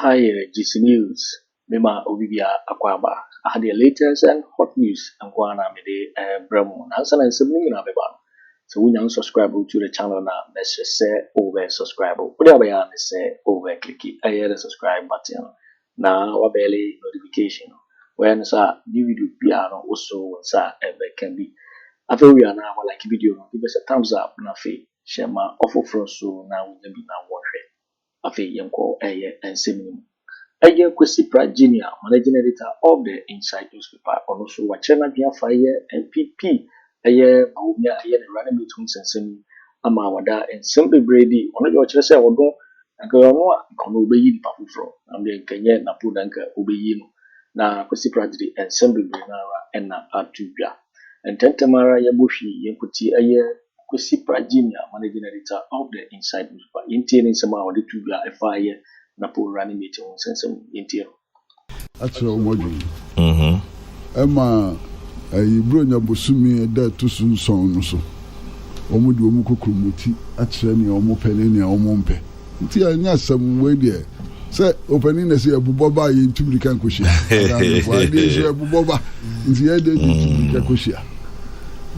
GC News. Mema Obibia Akwaba. I had the latest and hot news and Kwana Mede Bremo. Answer and submitting a beba. So when you subscribe to the channel now, let's just say over subscribe. Whatever you say over click it. I hear the subscribe button. Now our belly notification. When new video piano also can be. I feel we are now like video. Give us a thumbs up. Na fe share my offer for so now we be now worry. Afi yenko and seminim. Kwesi Pratt Jr., managing editor of the Inside newspaper, and also Gyamfi MPP. Bawumia running between Sammy, Amawada, and Sammy Brady. On your chest, I will go and go on. Come obey the papu from. I'm the Kenya Napo Running. Na Kwesi Pratt and Sammy Brady and na Atubia. And Tentamara Yabushi, Yankuti Kwesi Pratt Jr., managing editor of the Inside newspaper. Intending some of the Tróuble Afriyie Napo Running meeting on Sensum Interior. That's all what you. Emma, I bring a Bosumi dead to soon song so. Omudu Omukukrumuti, actually, or Mopenny or Mompe. Until I know some way there. Say, opening the sea of Buboba into the Kankushia. Why did you have Buboba in the end of Kankushia?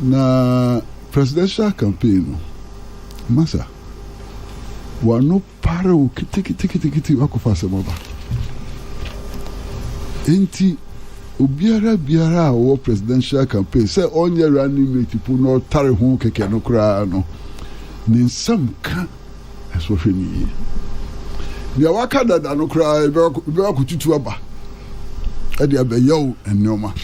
Na presidential campaign, Massa. Wano paro kiti wakufasa maba. Enti biara o presidential campaign say onye running mate people no tare ho keke no kra no. Ni nsam ka eso hwe ni. Ni awaka dada no kra be akututu aba. E de abeyo enoma.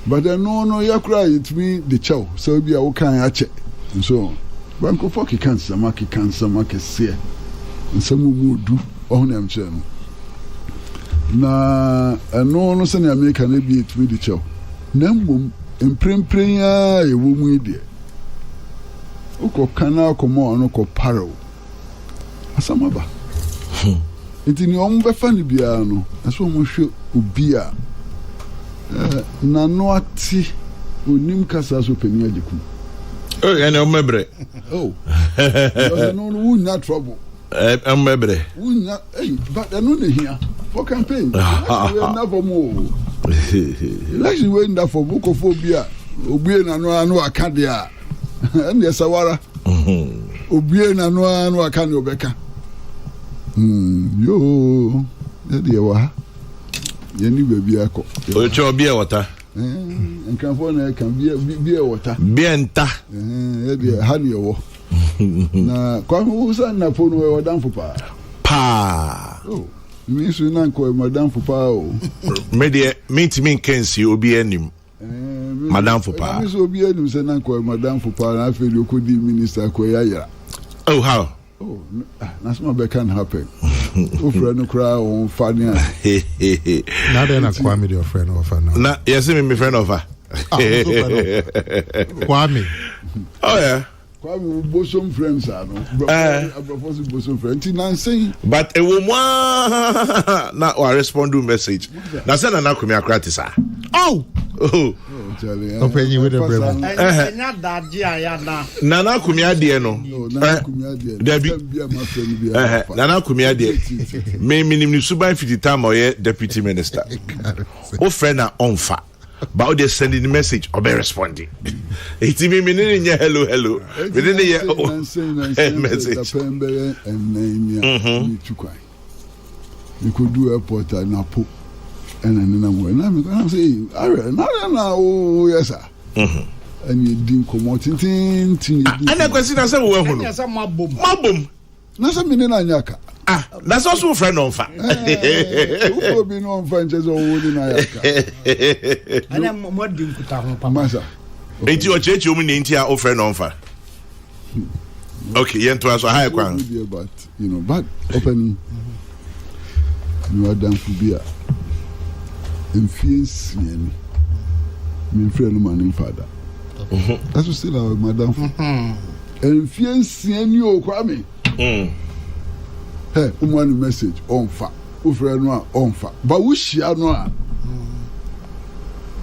But then no yakra it me the chow. So bia wo kan ache. So Banko for cancer, make see. And some would do on them. Na no send American be it with the chow. Nambum in premprea a woman dear. Oko canal come on, oko paro. Asamaba. It in your own funny piano, as one will show Ubia. Nanoati unim casas open Yajiku. Oh, and I'm mebre. Oh, no, not trouble. I'm mebre. But I know here for campaign. Never more. Election went there for bukophobia. Obiena no akadia. And the Sawara. Obiena no akani obeka. Yo, there you are. Yeni baby ako. Ocho beer water. And can be water. Bienta. Honey, na Kwaku Annan na phone we madam for pa. Oh, me so na ko madam for pa o. Me Kensi obi anim. Madam for pa. Me so obi anim say na ko madam for pa na fe okodi minister ko yaya. Oh, how? Oh, that's my back can happen. Oh, friend, no cry on funny. Now then, I Kwame your friend of her now. Nah, yes, me friend of her. Kwame. Oh yeah. Kwame bosom friends are no. Propose bosom friends. But a woman now I respond to message. Now send an akumi akrati sir. Oh. Open you with a brother. Nana kumia die no. Debi. Nana kumia die. Me minimum suban 50 time or deputy minister. O friend na onfa. But they sending the message or be responding. It's me hello. Within the message. You could do airport at Napo. And then I'm saying, oh, yes, sir. And you didn't come out in and I question I said, well, Mabum. Nasa minina nyaka. Ah, that's also a friend on fire. Who will be known Frenches or wooden Ayaka? And I'm more doing Pamasa. Ain't you a church you mean India or friend on fire? Okay, you to answer high ground. But you know, but open you are done for beer. And fears me. My friend, man, father. That's what still our madam. And fears you, Kwame. Hey, one message on fa. Friend, on fa. But we share no. A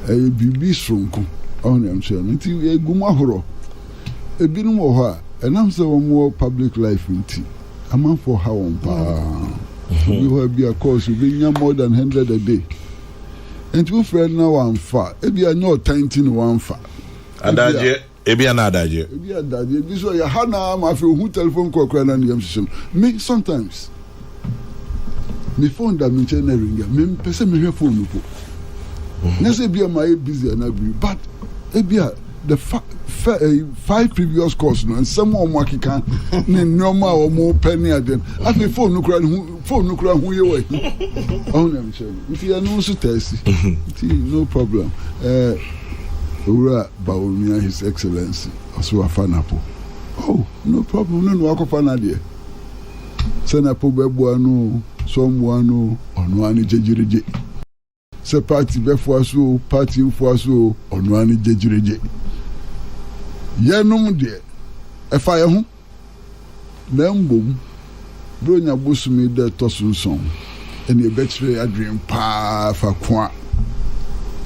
BB strong on them, sir. Until a gumahoro. A bit more, and I'm so more public life in tea. A man for how on pa. We will be a course, we bring more than 100 a day. And two friends now one far. Ebi a no 19 one far. Adagye, ebi a na adagye. Ebi a adagye. This way, Hana, my friend, who telephone call Kwabena Agyapong. Me sometimes. Me phone that me channel ringa. Me person me hear phone no. Next ebi a my busy and agree, but ebi a the 5 previous course no and some more market can normal or more penny again. I feel phone no who you way. Oh no, if you are no so testy, no problem. Ura Bawumia His Excellency also a fanapo. Oh, no problem. No Akufo Addo. Senapo bebuano, someone on one jejireje. Se party befuaso, party ufuaso on one jejireje. Yenum de efa ye ho na mbom bronya bosumi de tosunson ene betre adwen pa fa kwa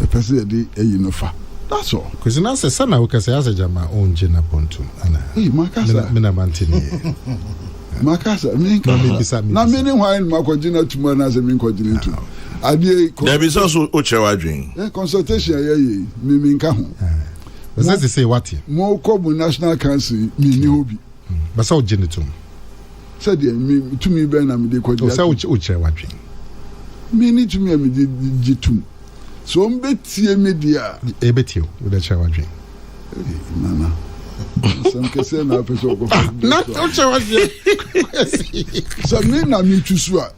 the person de eyi no fa. That's all. Because now say sana we can say as a jama on jina pontum ana. Hey makasa mina mantini. Makasa na me ni hwan makogina tuma na se me nkogina tu. Ade there be also ochewa adwen. Consultation ye me nka ho. But let's say what? More common National Council, me ni obi. But so genitum. Said me to me ben am de kwadi. So uche watching. Me ni to me am de jitum. So mbetie me dia. Ebetio with the chair watching. Nana. Some kese na peso go. Not uche watching. So me na me chusu a.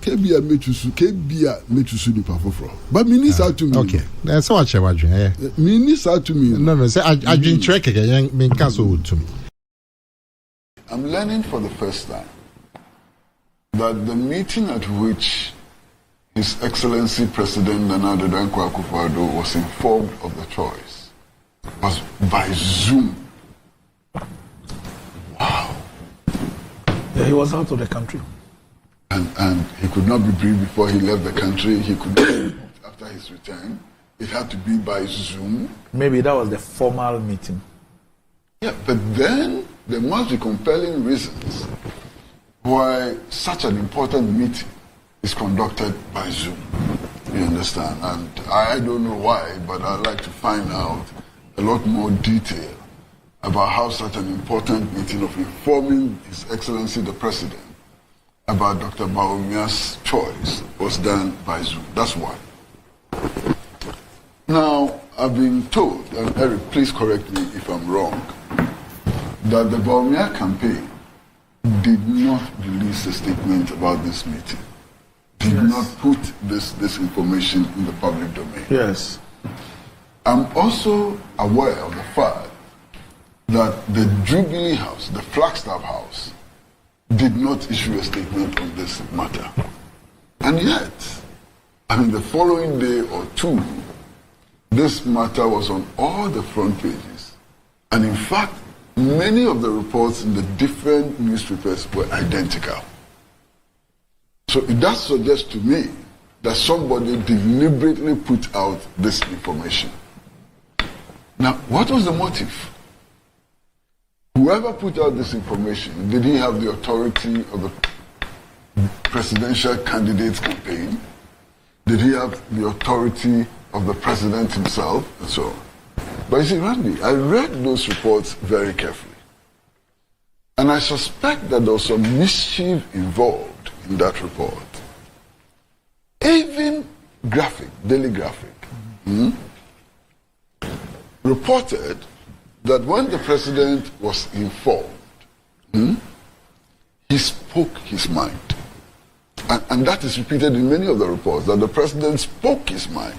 Kebia metusu ni pafofro. But me ni sa to me. Okay. That's what I was doing. Me ni sa to me. No, say I drink track again. Me cancel to me. I'm learning for the first time that the meeting at which His Excellency President Akufo Addo was informed of the choice was by Zoom. Wow. Yeah, he was out of the country. And he could not be briefed before he left the country. He could not after his return. It had to be by Zoom. Maybe that was the formal meeting. Yeah, but then there must be compelling reasons why such an important meeting is conducted by Zoom. You understand? And I don't know why, but I'd like to find out a lot more detail about how such an important meeting of informing His Excellency the President about Dr. Bawumia's choice was done by Zoom. That's why. Now, I've been told, and Eric, please correct me if I'm wrong, that the Bawumia campaign did not release a statement about this meeting, did not put this information in the public domain. Yes. I'm also aware of the fact that the Jubilee House, the Flagstaff House, did not issue a statement on this matter. And yet, the following day or two, this matter was on all the front pages. And in fact, many of the reports in the different newspapers were identical. So it does suggest to me that somebody deliberately put out this information. Now, what was the motive? Whoever put out this information, did he have the authority of the presidential candidate's campaign? Did he have the authority of the president himself? And so on. But you see, Randy, I read those reports very carefully. And I suspect that there was some mischief involved in that report. Even Daily Graphic, reported that when the president was informed, he spoke his mind. And that is repeated in many of the reports, that the president spoke his mind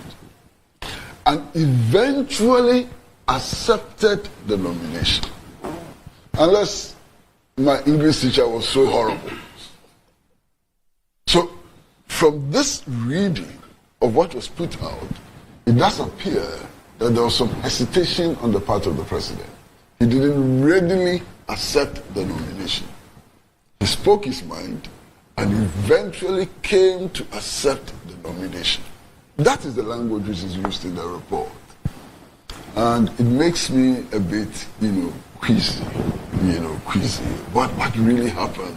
and eventually accepted the nomination. Unless my English teacher was so horrible. So, from this reading of what was put out, it does appear that there was some hesitation on the part of the president. He didn't readily accept the nomination. He spoke his mind and eventually came to accept the nomination. That is the language which is used in the report. And it makes me a bit, queasy. What really happened?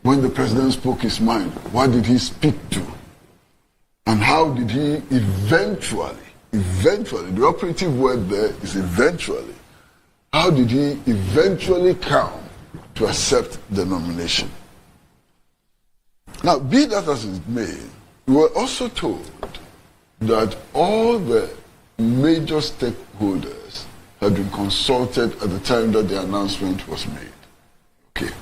when the president spoke his mind, what did he speak to? And how did he eventually, the operative word there is eventually, how did he eventually come to accept the nomination? Now, be that as it may, we were also told that all the major stakeholders had been consulted at the time that the announcement was made. Okay.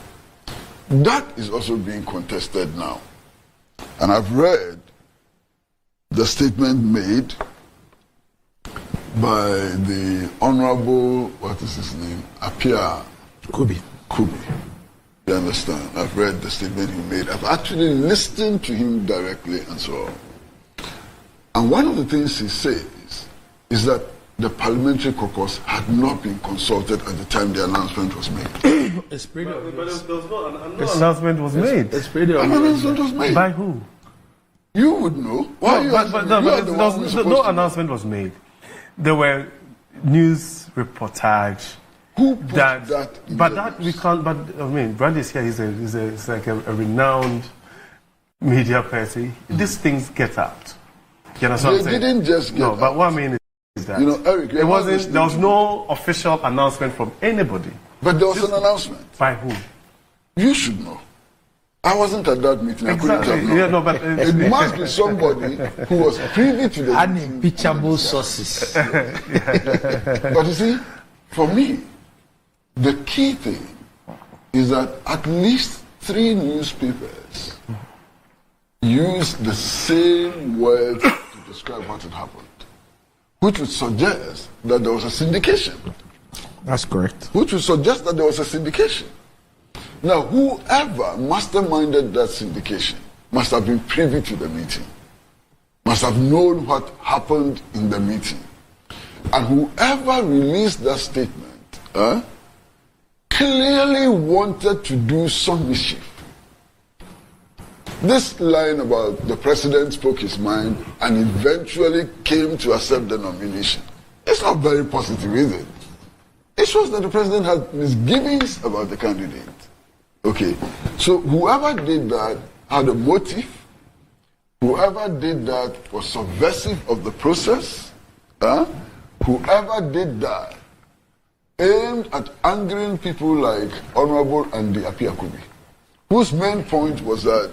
That is also being contested now. And I've read the statement made by the Honorable, what is his name? Apia Kubi. You understand? I've read the statement he made. I've actually listened to him directly and so on. And one of the things he says is that the parliamentary caucus had not been consulted at the time the announcement was made. An announcement was made. An announcement was made. By who? You would know. Why? No announcement was made. There were news reportage. Who put that? But that we can't. But I mean, Brad is here. He's like a renowned media person. These things get out. You know what I'm saying? They didn't just get out. No, but what I mean is that Eric, there was no official announcement from anybody. But there was an announcement. By who? You should know. I wasn't at that meeting. Exactly. I couldn't have known. It must be somebody who was privy to the unimpeachable sources. But you see, for me, the key thing is that at least 3 newspapers use the same words to describe what had happened, which would suggest that there was a syndication. That's correct. Which would suggest that there was a syndication. Now, whoever masterminded that syndication must have been privy to the meeting, must have known what happened in the meeting. And whoever released that statement clearly wanted to do some mischief. This line about the president spoke his mind and eventually came to accept the nomination, it's not very positive, is it? It shows that the president had misgivings about the candidate. Okay, so whoever did that had a motive. Whoever did that was subversive of the process. Whoever did that aimed at angering people like Honorable Andy Apiakubi, whose main point was that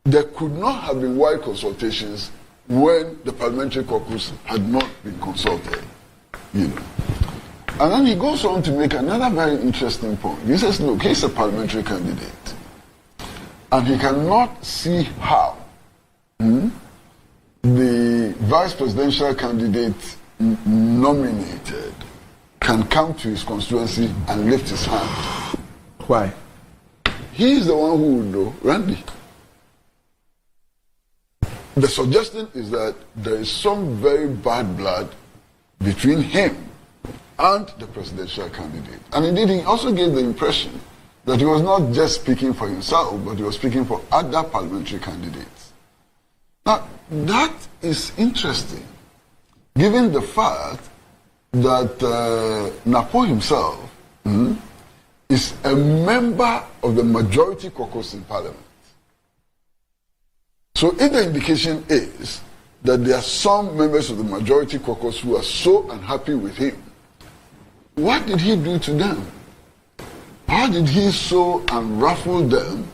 there could not have been wide consultations when the parliamentary caucus had not been consulted. And then he goes on to make another very interesting point. He says, look, he's a parliamentary candidate, and he cannot see how the vice presidential candidate nominated can come to his constituency and lift his hand. Why? He is the one who would know, Randy. The suggestion is that there is some very bad blood between him and the presidential candidate. And indeed, he also gave the impression that he was not just speaking for himself, but he was speaking for other parliamentary candidates. Now, that is interesting, given the fact that Napo himself is a member of the majority caucus in parliament. So if the indication is that there are some members of the majority caucus who are so unhappy with him, what did he do to them? How did he so unruffle them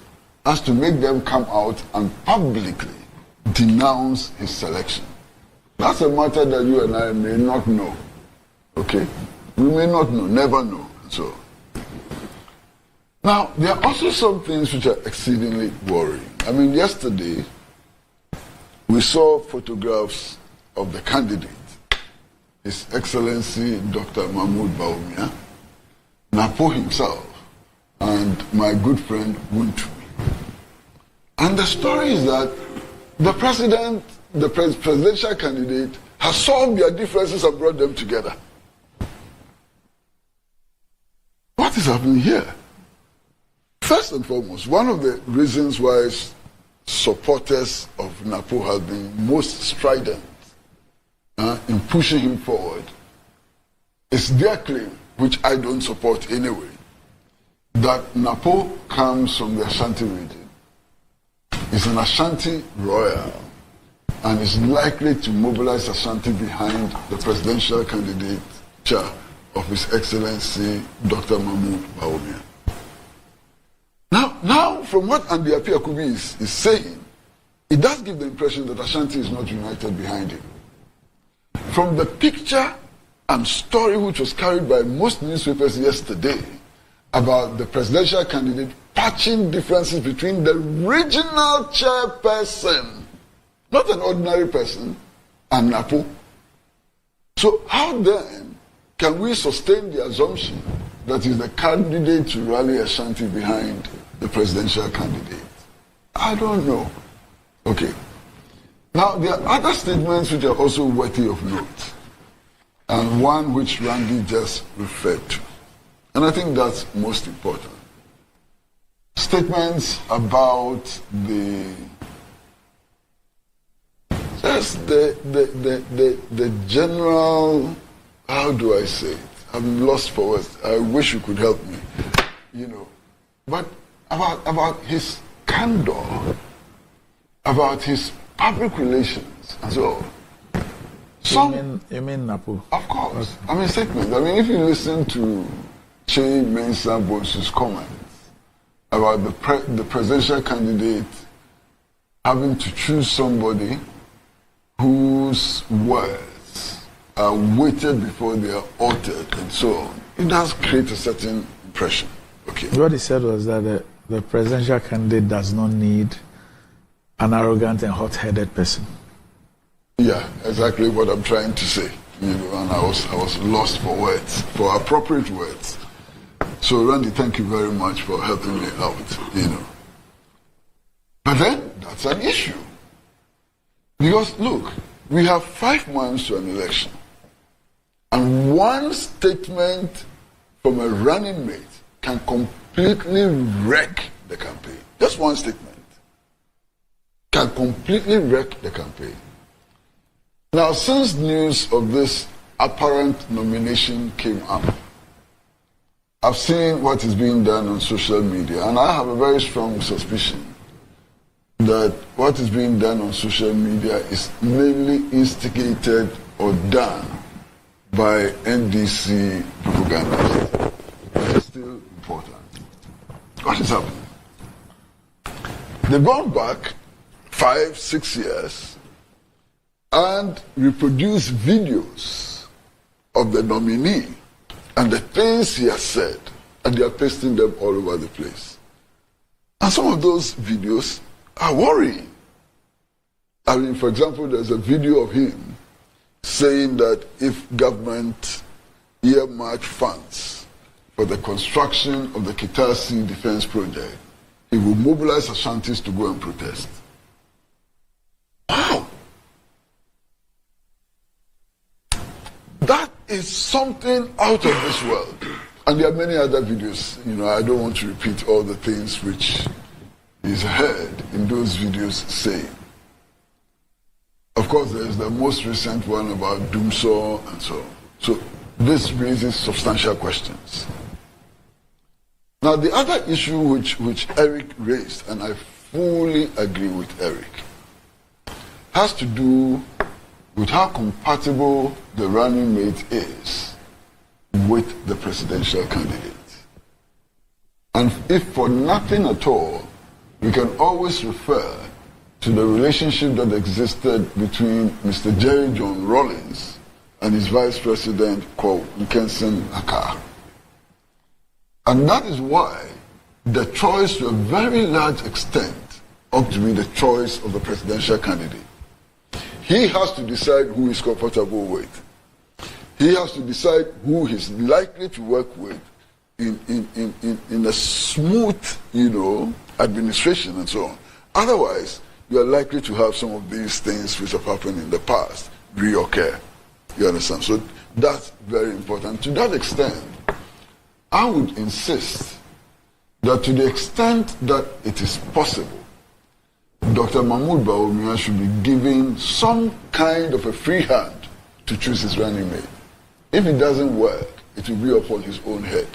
as to make them come out and publicly denounce his selection? That's a matter that you and I may not know. Okay? We may not know, never know. So, now, there are also some things which are exceedingly worrying. I mean, yesterday, we saw photographs of the candidate, His Excellency Dr. Mahmoud Bawumia, Napo himself, and my good friend Wuntu. And the story is that the president, the presidential candidate, has solved their differences and brought them together. What is happening here? First and foremost, one of the reasons why supporters of Napo have been most strident in pushing him forward is their claim, which I don't support anyway, that Napo comes from the Ashanti region. He's an Ashanti royal and is likely to mobilize Ashanti behind the presidential candidate of His Excellency Dr. Mahmoud Bawumia. Now, from what Andy Akubi is saying, it does give the impression that Ashanti is not united behind him. From the picture and story which was carried by most newspapers yesterday about the presidential candidate patching differences between the regional chairperson, not an ordinary person, and Napo. So how then can we sustain the assumption that is the candidate to rally Ashanti behind the presidential candidate? I don't know. Okay. Now, there are other statements which are also worthy of note, and one which Randy just referred to. And I think that's most important. Statements about the general, how do I say it? I'm lost for words. I wish you could help me. But about his candor, about his public relations, and so on. You mean Napo? Of course. I mean, statements. I mean, if you listen to Che Mensah Bonsu's comments about the presidential candidate having to choose somebody whose words are weighted before they are altered and so on, it does create a certain impression. Okay. What he said was that the presidential candidate does not need an arrogant and hot-headed person. Yeah, exactly what I'm trying to say. And I was lost for words, for appropriate words. So Randy, thank you very much for helping me out. But then that's an issue. Because look, we have 5 months to an election. And one statement from a running mate can completely wreck the campaign. Just one statement can completely wreck the campaign. Now, since news of this apparent nomination came up, I've seen what is being done on social media, and I have a very strong suspicion that what is being done on social media is mainly instigated or done by NDC propaganda. It's still important. What is happening? They've gone back 5-6 years and reproduced videos of the nominee and the things he has said, and they are pasting them all over the place. And some of those videos are worrying. I mean, for example, there's a video of him saying that if government earmarked funds for the construction of the Kitasi defense project, he will mobilize Ashantis to go and protest. Wow! That is something out of this world. And there are many other videos. I don't want to repeat all the things which is heard in those videos saying. Of course, there's the most recent one about Doomsaw and so on. So this raises substantial questions. Now, the other issue which Eric raised, and I fully agree with Eric, has to do with how compatible the running mate is with the presidential candidate. And if for nothing at all, we can always refer to the relationship that existed between Mr. Jerry John Rawlings and his Vice President, Kwaku Annan. And that is why the choice, to a very large extent, ought to be the choice of the presidential candidate. He has to decide who he's comfortable with. He has to decide who he's likely to work with in a smooth, administration and so on. Otherwise, you are likely to have some of these things which have happened in the past reoccur. You understand? So that's very important. To that extent, I would insist that to the extent that it is possible, Dr. Mahmoud Bawumia should be given some kind of a free hand to choose his running mate. If it doesn't work, it will be upon his own head.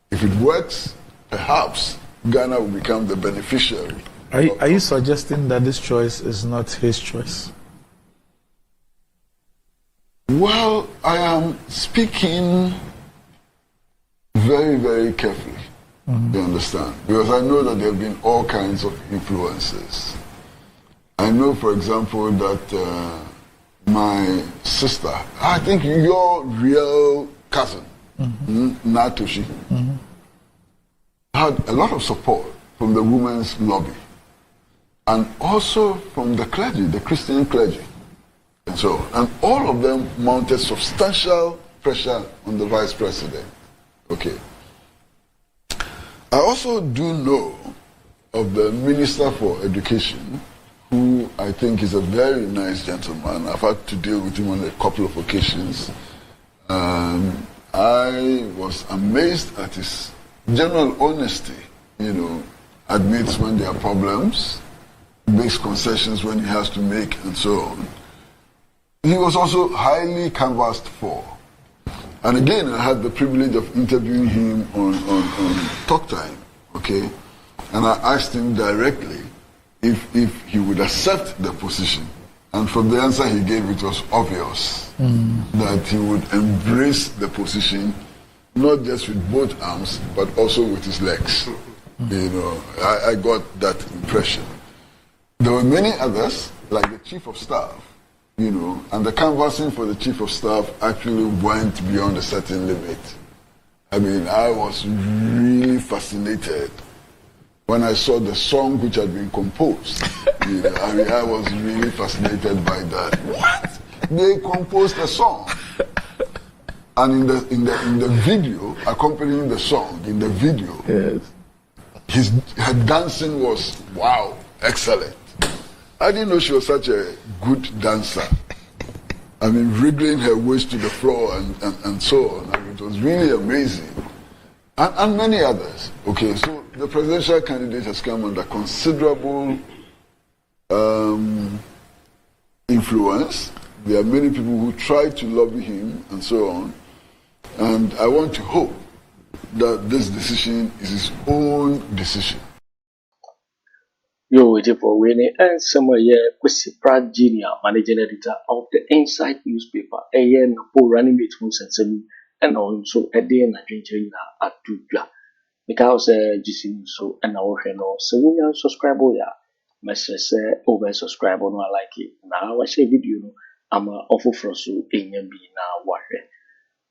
If it works, perhaps Ghana will become the beneficiary. Are you suggesting that this choice is not his choice? Well, I am speaking very, very carefully. You understand? Because I know that there have been all kinds of influences. I know, for example, that my sister, I think your real cousin, Natoshi, had a lot of support from the women's lobby and also from the clergy, the Christian clergy. And so, and all of them mounted substantial pressure on the vice president. Okay. I also do know of the Minister for Education, who I think is a very nice gentleman. I've had to deal with him on a couple of occasions. I was amazed at his general honesty, admits when there are problems, makes concessions when he has to make, and so on. He was also highly canvassed for. And again, I had the privilege of interviewing him on Talk Time, okay? And I asked him directly if he would accept the position. And from the answer he gave, it was obvious that he would embrace the position, not just with both arms, but also with his legs. I got that impression. There were many others, like the Chief of Staff, and the canvassing for the Chief of Staff actually went beyond a certain limit. I mean, I was really fascinated when I saw the song which had been composed. I was really fascinated by that. What? They composed a song. And in the video, accompanying the song, in the video, her dancing was, wow, excellent. I didn't know she was such a good dancer. I mean, wriggling her waist to the floor and so on. I mean, it was really amazing. And many others. Okay, so the presidential candidate has come under considerable influence. There are many people who try to lobby him and so on. And I want to hope that this decision is his own decision. Yo, for winning and somewhere Kwesi Pratt Jr., managing editor of the Inside newspaper, Napo Running between Sammy and also a day and a drinking at Tróuble. Because GC so and our channel, so we are subscribe message over subscribe on like it. Now I share video, I'm awful for so in your be now warrior.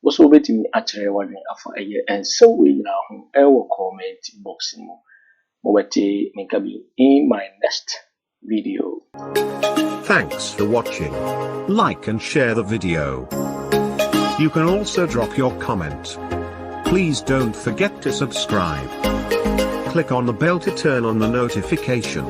Was over to me actually wondering after a year and so we now our comment boxing. In my next video. Thanks for watching. Like and share the video. You can also drop your comment. Please don't forget to subscribe. Click on the bell to turn on the notification.